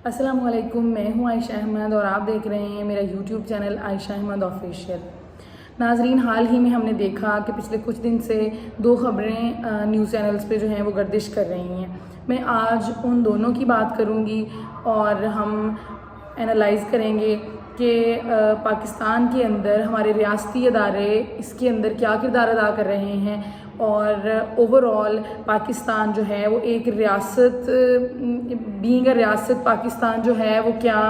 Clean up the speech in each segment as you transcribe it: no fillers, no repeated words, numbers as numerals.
अस्सलामुअलैकुम, मैं हूँ आयशा अहमद और आप देख रहे हैं मेरा YouTube channel Ayesha Ahmed official. नाजरीन, हाल ही में हमने देखा कि पिछले कुछ दिन से दो खबरें न्यूज़ चैनल्स पे जो हैं वो गर्दिश कर रही हैं। मैं आज उन दोनों की बात करूँगी और हम एनालाइज़ करेंगे कि पाकिस्तान के अंदर हमारे रियासती अदारे इसके अंदर क्या किरदार अदा कर रहे हैं और ओवरऑल पाकिस्तान जो है वो एक रियासत बीइंग अ रियासत पाकिस्तान जो है वो क्या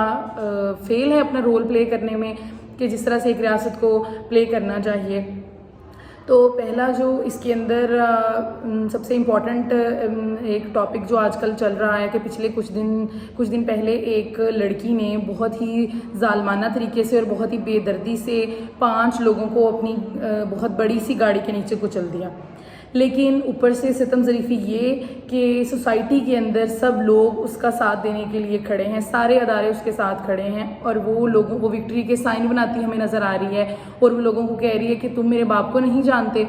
फेल है अपना रोल प्ले करने में कि जिस तरह से एक रियासत को प्ले करना चाहिए। तो पहला जो इसके अंदर सबसे इम्पॉर्टेंट एक टॉपिक जो आजकल चल रहा है कि पिछले कुछ दिन पहले एक लड़की ने बहुत ही जालमाना तरीके से और बहुत ही बेदर्दी से 5 लोगों को अपनी बहुत बड़ी सी गाड़ी के नीचे कुचल दिया। लेकिन ऊपर से सितम ज़रीफ़ी ये कि सोसाइटी के अंदर सब लोग उसका साथ देने के लिए खड़े हैं, सारे अदारे उसके साथ खड़े हैं और वो लोगों को विक्ट्री के साइन बनाती हमें नज़र आ रही है और वो लोगों को कह रही है कि तुम मेरे बाप को नहीं जानते।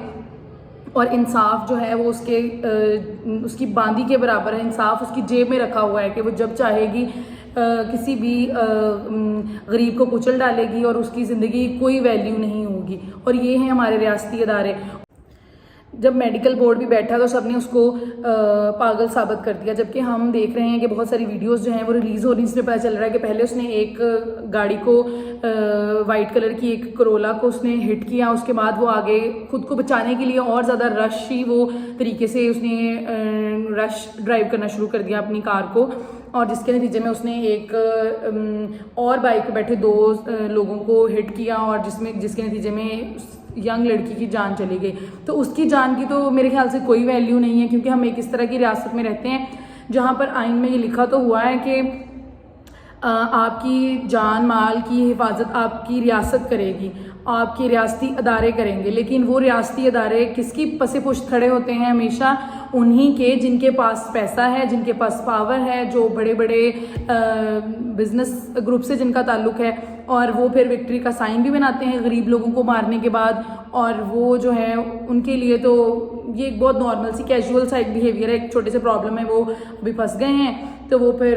और इंसाफ जो है वो उसकी बांदी के बराबर है, इंसाफ उसकी जेब में रखा हुआ है कि वो जब चाहेगी किसी भी गरीब को कुचल डालेगी और उसकी ज़िंदगी कोई वैल्यू नहीं होगी। और ये हैं हमारे रियासती अदारे। जब मेडिकल बोर्ड भी बैठा तो सबने उसको पागल साबित कर दिया, जबकि हम देख रहे हैं कि बहुत सारी वीडियोस जो हैं वो रिलीज़ हो रही हैं। इसमें पता चल रहा है कि पहले उसने एक गाड़ी को वाइट कलर की एक करोला को उसने हिट किया, उसके बाद वो आगे खुद को बचाने के लिए और ज़्यादा रशी वो तरीके से उसने रश ड्राइव करना शुरू कर दिया अपनी कार को, और जिसके नतीजे में उसने एक और बाइक पर बैठे 2 लोगों को हिट किया और जिसके नतीजे में यंग लड़की की जान चली गई। तो उसकी जान की तो मेरे ख्याल से कोई वैल्यू नहीं है, क्योंकि हम एक इस तरह की रियासत में रहते हैं जहाँ पर आइन में ये लिखा तो हुआ है कि आपकी जान माल की हिफाजत आपकी रियासत करेगी, आपके रियासती अदारे करेंगे। लेकिन वो रियासती अदारे किसकी पसे पुश्त खड़े होते हैं? हमेशा उन्हीं के जिनके पास पैसा है, जिनके पास पावर है, जो बड़े बड़े बिजनेस ग्रुप से जिनका ताल्लुक है, और वो फिर विक्ट्री का साइन भी बनाते हैं गरीब लोगों को मारने के बाद। और वो जो है उनके लिए तो ये एक बहुत नॉर्मल सी कैजुअल सा एक बिहेवियर है, एक छोटे से प्रॉब्लम में वो अभी फंस गए हैं तो वो फिर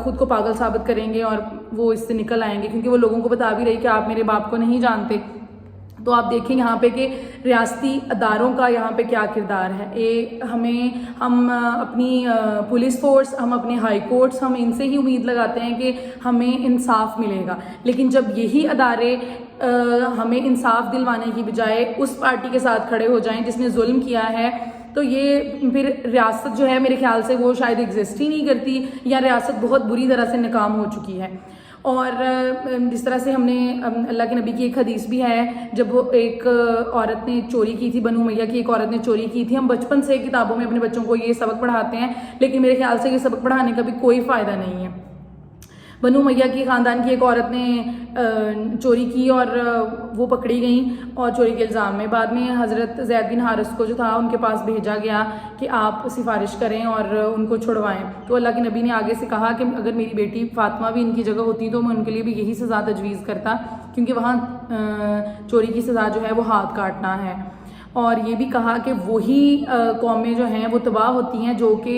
खुद को पागल साबित करेंगे और वो इससे निकल आएंगे, क्योंकि वो लोगों को बता भी रही कि आप मेरे बाप को नहीं जानते। तो आप देखें यहाँ पे कि रियासती अदारों का यहाँ पे क्या किरदार है। हम अपनी पुलिस फोर्स, हम अपने हाई कोर्ट्स, हम इनसे ही उम्मीद लगाते हैं कि हमें इंसाफ मिलेगा। लेकिन जब यही अदारे हमें इंसाफ दिलवाने की बजाय उस पार्टी के साथ खड़े हो जाएं जिसने जुल्म किया है, तो ये फिर रियासत जो है मेरे ख्याल से वो शायद एग्जिस्ट ही नहीं करती, या रियासत बहुत बुरी तरह से नाकाम हो चुकी है। और जिस तरह से हमने अल्लाह के नबी की एक हदीस भी है, जब वो एक औरत ने चोरी की थी, बनु मैया की एक औरत ने चोरी की थी। हम बचपन से किताबों में अपने बच्चों को ये सबक पढ़ाते हैं, लेकिन मेरे ख्याल से ये सबक पढ़ाने का भी कोई फ़ायदा नहीं है। बनु मैया की ख़ानदान की एक औरत ने चोरी की और वो पकड़ी गई और चोरी के इल्ज़ाम में। बाद में हज़रत ज़ैद बिन हारिस को जो था उनके पास भेजा गया कि आप सिफारिश करें और उनको छुड़वाएं। तो अल्लाह के नबी ने आगे से कहा कि अगर मेरी बेटी फातिमा भी इनकी जगह होती तो मैं उनके लिए भी यही सज़ा तजवीज़ करता, क्योंकि वहाँ चोरी की सज़ा जो है वो हाथ काटना है। और ये भी कहा कि वही कौमें जो हैं वो तबाह होती हैं जो कि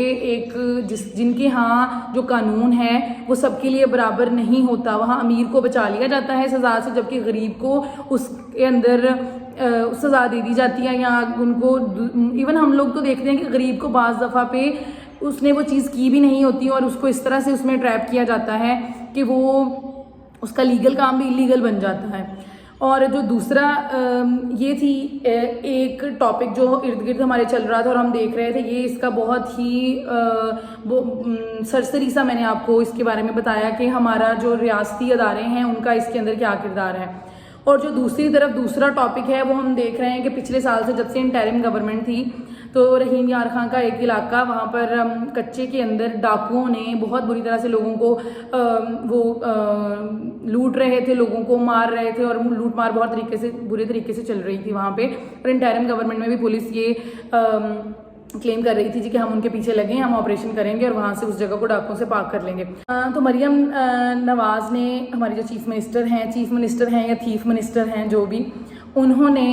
जिनके यहाँ जो कानून है वो सबके लिए बराबर नहीं होता। वहाँ अमीर को बचा लिया जाता है सज़ा से, जबकि गरीब को उसके अंदर सज़ा दे दी जाती है। या उनको इवन हम लोग तो देखते हैं कि गरीब को बाज़ दफ़ा पे उसने वो चीज़ की भी नहीं होती और उसको इस तरह से उसमें ट्रैप किया जाता है कि वो उसका लीगल काम भी इलीगल बन जाता है। और जो दूसरा ये थी एक टॉपिक जो इर्द गिर्द हमारे चल रहा था और हम देख रहे थे, ये इसका बहुत ही सरसरी सा मैंने आपको इसके बारे में बताया कि हमारा जो रियासती अदारे हैं उनका इसके अंदर क्या किरदार है। और जो दूसरी तरफ दूसरा टॉपिक है वो हम देख रहे हैं कि पिछले साल से जब से इंटरिम गवर्नमेंट थी तो रहीम यार खां का एक इलाका, वहाँ पर कच्चे के अंदर डाकुओं ने बहुत बुरी तरह से लोगों को लूट रहे थे, लोगों को मार रहे थे और लूट मार बहुत बुरे तरीके से चल रही थी वहाँ पे। और इंटरिम गवर्नमेंट में भी पुलिस ये क्लेम कर रही थी जी कि हम उनके पीछे लगे, हम ऑपरेशन करेंगे और वहाँ से उस जगह को डाकुओं से पाक कर लेंगे। तो मरियम नवाज ने, हमारी जो चीफ मिनिस्टर हैं या चीफ मिनिस्टर हैं जो भी, उन्होंने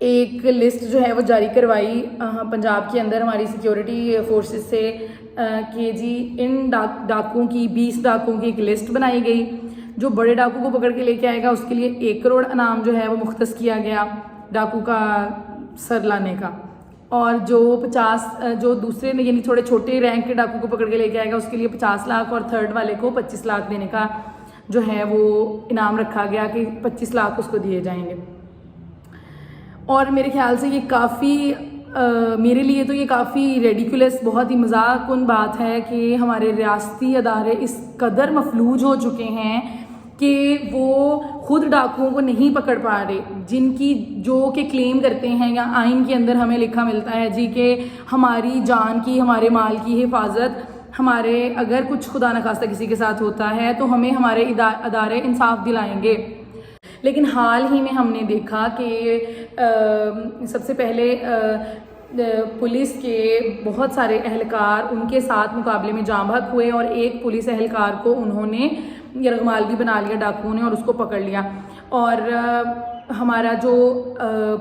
एक लिस्ट जो है वो जारी करवाई पंजाब के अंदर हमारी सिक्योरिटी फोर्सेस से कि जी इन डाकुओं की 20 डाकुओं की एक लिस्ट बनाई गई। जो बड़े डाकू को पकड़ के लेके आएगा उसके लिए 1 करोड़ इनाम जो है वो मुख्तस किया गया डाकू का सर लाने का। और जो 50 जो दूसरे यानी थोड़े छोटे रैंक के डाकू को पकड़ के लेके आएगा उसके लिए 50 लाख और थर्ड वाले को 25 लाख देने का जो है वो इनाम रखा गया कि 25 लाख उसको दिए जाएंगे। और मेरे ख्याल से ये काफ़ी मेरे लिए तो ये काफ़ी रेडिकुलस, बहुत ही मजाकुन बात है कि हमारे रियासती अदारे इस कदर मफलूज हो चुके हैं कि वो खुद डाकुओं को नहीं पकड़ पा रहे, जिनकी जो के क्लेम करते हैं या आइन के अंदर हमें लिखा मिलता है जी कि हमारी जान की, हमारे माल की हिफाजत, हमारे अगर कुछ खुदा न खास्ता किसी के साथ होता है तो हमें हमारे अदारे इंसाफ दिलाएंगे। लेकिन हाल ही में हमने देखा कि सबसे पहले पुलिस के बहुत सारे एहलकार उनके साथ मुकाबले में जाँ बहक हुए और एक पुलिस एहलकार को उन्होंने यरगमाल भी बना लिया डाकुओं ने और उसको पकड़ लिया। और हमारा जो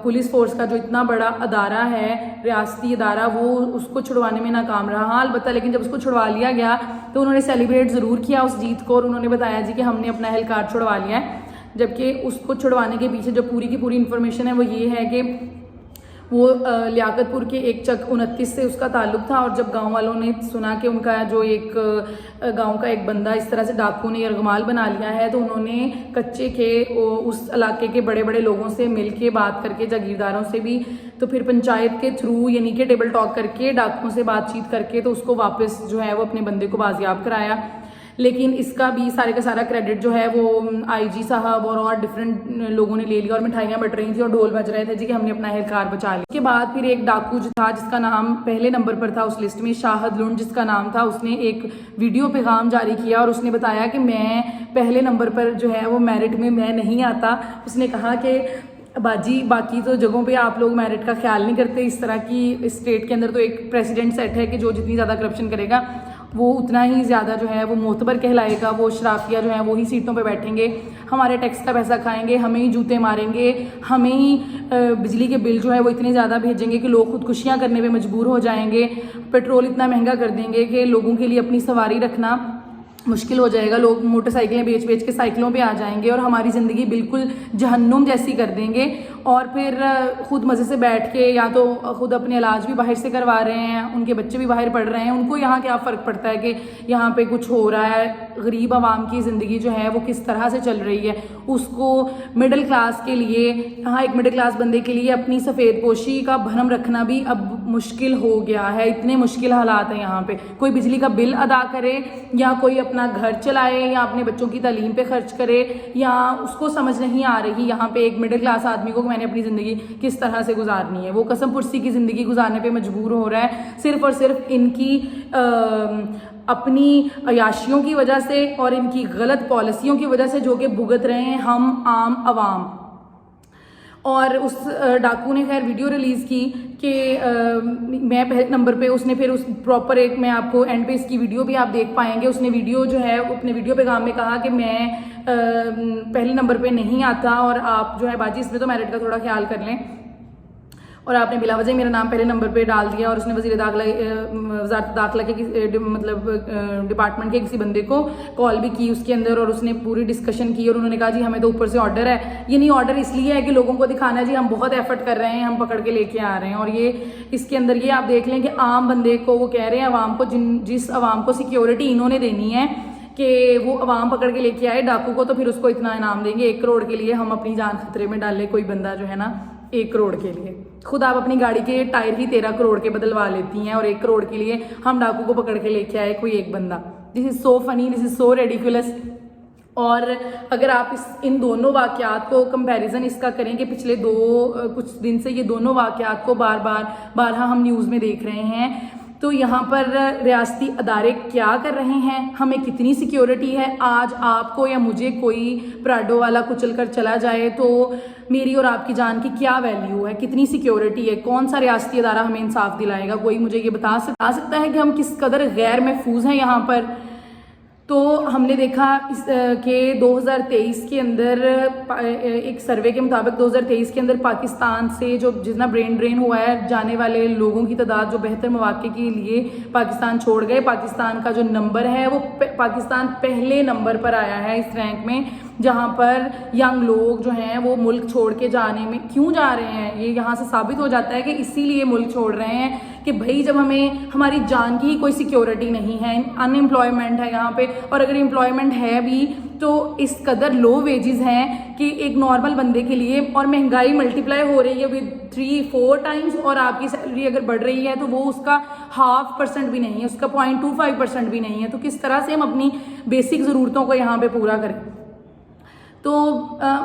पुलिस फोर्स का जो इतना बड़ा अदारा है, रियासती अदारा, वो उसको छुड़वाने में नाकाम रहा। अलबत्ता लेकिन जब उसको छुड़वा लिया गया तो उन्होंने सेलिब्रेट ज़रूर किया उस जीत को और उन्होंने बताया जी कि हमने अपना एहलकार छुड़वा लिया है। जबकि उसको छुड़वाने के पीछे जो पूरी की पूरी इन्फॉर्मेशन है वो ये है कि वो लियाकतपुर के एक चक 29 से उसका ताल्लुक था। और जब गांव वालों ने सुना कि उनका जो एक गांव का एक बंदा इस तरह से डाकू ने यरगमाल बना लिया है तो उन्होंने कच्चे के उस इलाके के बड़े बड़े लोगों से मिल के बात करके, जागीरदारों से भी, तो फिर पंचायत के थ्रू यानी कि टेबल टॉक करके, डाकुओं से बातचीत करके तो उसको वापस जो है वो अपने बंदे को बाजियाब कराया। लेकिन इसका भी सारे का सारा क्रेडिट जो है वो आईजी साहब और डिफरेंट लोगों ने ले लिया और मिठाइयाँ बट रही थी और ढोल बज रहे थे जी कि हमने अपना एहलकार बचा लिया। उसके बाद फिर एक डाकू जो था जिसका नाम पहले नंबर पर था उस लिस्ट में, शाहद लुंड जिसका नाम था, उसने एक वीडियो पैगाम जारी किया और उसने बताया कि मैं पहले नंबर पर जो है वो मेरिट में मैं नहीं आता। उसने कहा कि बाजी बाकी तो जगहों पे आप लोग मेरिट का ख्याल नहीं करते, इस तरह की स्टेट के अंदर तो एक प्रेसिडेंट सेट है कि जो जितनी ज़्यादा करप्शन करेगा वो उतना ही ज़्यादा जो है वो मोतबर कहलाएगा, वो शराफिया जो है वो ही सीटों पे बैठेंगे, हमारे टैक्स का पैसा खाएंगे, हमें ही जूते मारेंगे, हमें ही बिजली के बिल जो है वो इतने ज़्यादा भेजेंगे कि लोग खुदकुशियाँ करने पे मजबूर हो जाएंगे, पेट्रोल इतना महंगा कर देंगे कि लोगों के लिए अपनी सवारी रखना मुश्किल हो जाएगा, लोग मोटरसाइकिलें बेच बेच के साइकिलों पे आ जाएंगे और हमारी ज़िंदगी बिल्कुल जहन्नुम जैसी कर देंगे। और फिर खुद मज़े से बैठ के या तो खुद अपने इलाज भी बाहर से करवा रहे हैं, उनके बच्चे भी बाहर पढ़ रहे हैं, उनको यहाँ क्या फ़र्क पड़ता है कि यहाँ पे कुछ हो रहा है। गरीब आवाम की ज़िंदगी जो है वो किस तरह से चल रही है, उसको मिडिल क्लास के लिए, यहाँ एक मिडिल क्लास बंदे के लिए अपनी सफ़ेद पोशी का भरम रखना भी अब मुश्किल हो गया है। इतने मुश्किल हालात हैं यहाँ पे, कोई बिजली का बिल अदा करे या कोई अपना घर चलाए या अपने बच्चों की तालीम पे खर्च करे, या उसको समझ नहीं आ रही यहाँ पे एक मिडिल क्लास आदमी को मैंने अपनी ज़िंदगी किस तरह से गुजारनी है। वो कसम पुरसी की ज़िंदगी गुजारने पे मजबूर हो रहा है सिर्फ और सिर्फ इनकी अपनी अयाशियों की वजह से और इनकी गलत पॉलिसियों की वजह से जो कि भुगत रहे हैं हम आम आवाम। और उस डाकू ने खैर वीडियो रिलीज़ की कि मैं पहले नंबर पे, उसने फिर उस प्रॉपर एक, मैं आपको एंड पे इसकी वीडियो भी आप देख पाएंगे, उसने वीडियो जो है अपने वीडियो पैगाम में कहा कि मैं पहले नंबर पे नहीं आता और आप जो है बाजी इसमें तो मेरिट का थोड़ा ख्याल कर लें। और आपने बिला वजह मेरा नाम पहले नंबर पे डाल दिया। और उसने वज़ारत दाखिला के मतलब डिपार्टमेंट के किसी बंदे को कॉल भी की उसके अंदर और उसने पूरी डिस्कशन की और उन्होंने कहा जी हमें तो ऊपर से ऑर्डर है। ये नहीं, ऑर्डर इसलिए है कि लोगों को दिखाना है जी हम बहुत एफर्ट कर रहे हैं, हम पकड़ के लेके आ रहे हैं। और ये इसके अंदर ये आप देख लें कि आम बंदे को वो कह रहे हैं आवाम को, जिस आवाम को सिक्योरिटी इन्होंने देनी है कि वो आवाम पकड़ के लेके आए डाकू को, तो फिर उसको इतना इनाम देंगे 1 करोड़ के लिए। हम अपनी जान खतरे में डाले कोई बंदा जो है ना 1 करोड़ के लिए, खुद आप अपनी गाड़ी के टायर ही 13 करोड़ के बदलवा लेती हैं और 1 करोड़ के लिए हम डाकू को पकड़ के लेके आए कोई एक बंदा। This is so funny, this is so ridiculous. और अगर आप इन दोनों वाक़यात को कंपैरिजन इसका करें कि पिछले कुछ दिन से ये दोनों वाक़यात को बार हम न्यूज़ में देख रहे हैं, तो यहाँ पर रियासती अदारे क्या कर रहे हैं, हमें कितनी सिक्योरिटी है। आज आपको या मुझे कोई प्राडो वाला कुचल कर चला जाए तो मेरी और आपकी जान की क्या वैल्यू है, कितनी सिक्योरिटी है, कौन सा रियासती अदारा हमें इंसाफ दिलाएगा? कोई मुझे ये बता सकता है कि हम किस कदर गैर महफूज हैं यहाँ पर। तो हमने देखा कि 2023 के अंदर एक सर्वे के मुताबिक 2023 के अंदर पाकिस्तान से जो जितना ब्रेन ड्रेन हुआ है, जाने वाले लोगों की तादाद जो बेहतर मौके के लिए पाकिस्तान छोड़ गए, पाकिस्तान का जो नंबर है वो पाकिस्तान पहले नंबर पर आया है इस रैंक में, जहाँ पर यंग लोग जो हैं वो मुल्क छोड़ के जाने में क्यों जा रहे हैं, ये यहाँ से साबित हो जाता है कि इसीलिए मुल्क छोड़ रहे हैं कि भाई जब हमें हमारी जान की कोई सिक्योरिटी नहीं है, अनएम्प्लॉयमेंट है यहाँ पे, और अगर एम्प्लॉयमेंट है भी तो इस कदर लो वेजेस हैं कि एक नॉर्मल बंदे के लिए, और महंगाई मल्टीप्लाई हो रही है विद 3-4 टाइम्स, और आपकी सैलरी अगर बढ़ रही है तो वो उसका 0.5% भी नहीं है, उसका 0.25% भी नहीं है। तो किस तरह से हम अपनी बेसिक ज़रूरतों को यहाँ पे पूरा करें। तो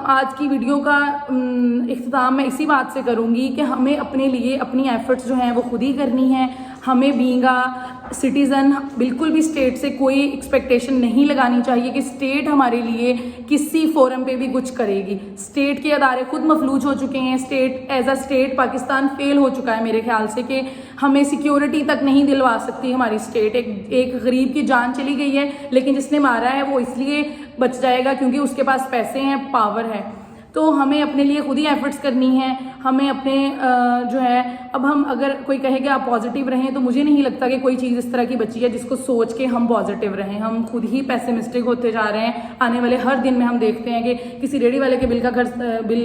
आज की वीडियो का इख्तिताम मैं इसी बात से करूँगी कि हमें अपने लिए अपनी एफर्ट्स जो हैं वो खुद ही करनी है। हमें बीइंग अ सिटीज़न बिल्कुल भी स्टेट से कोई एक्सपेक्टेशन नहीं लगानी चाहिए कि स्टेट हमारे लिए किसी फोरम पे भी कुछ करेगी। स्टेट के अदारे खुद मफलूज हो चुके हैं, state as a state Pakistan fail हो चुका है मेरे ख्याल से, कि हमें सिक्योरिटी तक नहीं दिलवा सकती हमारी स्टेट। एक गरीब की जान चली गई है, लेकिन जिसने मारा है वो इसलिए बच जाएगा क्योंकि उसके पास पैसे हैं, पावर है। तो हमें अपने लिए खुद ही एफर्ट्स करनी है। हमें अपने जो है, अब हम अगर कोई कहे कि आप पॉजिटिव रहें, तो मुझे नहीं लगता कि कोई चीज़ इस तरह की बची है जिसको सोच के हम पॉजिटिव रहें। हम खुद ही पेसिमिस्टिक होते जा रहे हैं। आने वाले हर दिन में हम देखते हैं कि किसी रेडी वाले के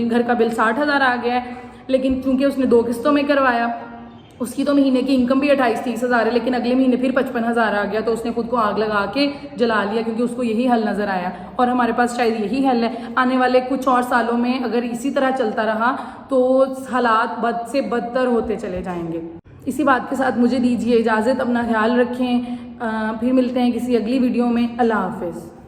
घर का बिल 60,000 आ गया है, लेकिन क्योंकि उसने 2 किस्तों में करवाया, उसकी तो महीने की इनकम भी 28-30 हज़ार है, लेकिन अगले महीने फिर 55,000 आ गया, तो उसने खुद को आग लगा के जला लिया क्योंकि उसको यही हल नज़र आया। और हमारे पास शायद यही हल है। आने वाले कुछ और सालों में अगर इसी तरह चलता रहा तो हालात बद से बदतर होते चले जाएंगे। इसी बात के साथ मुझे दीजिए इजाज़त, अपना ख्याल रखें। फिर मिलते हैं किसी अगली वीडियो में। अल्लाह हाफिज़।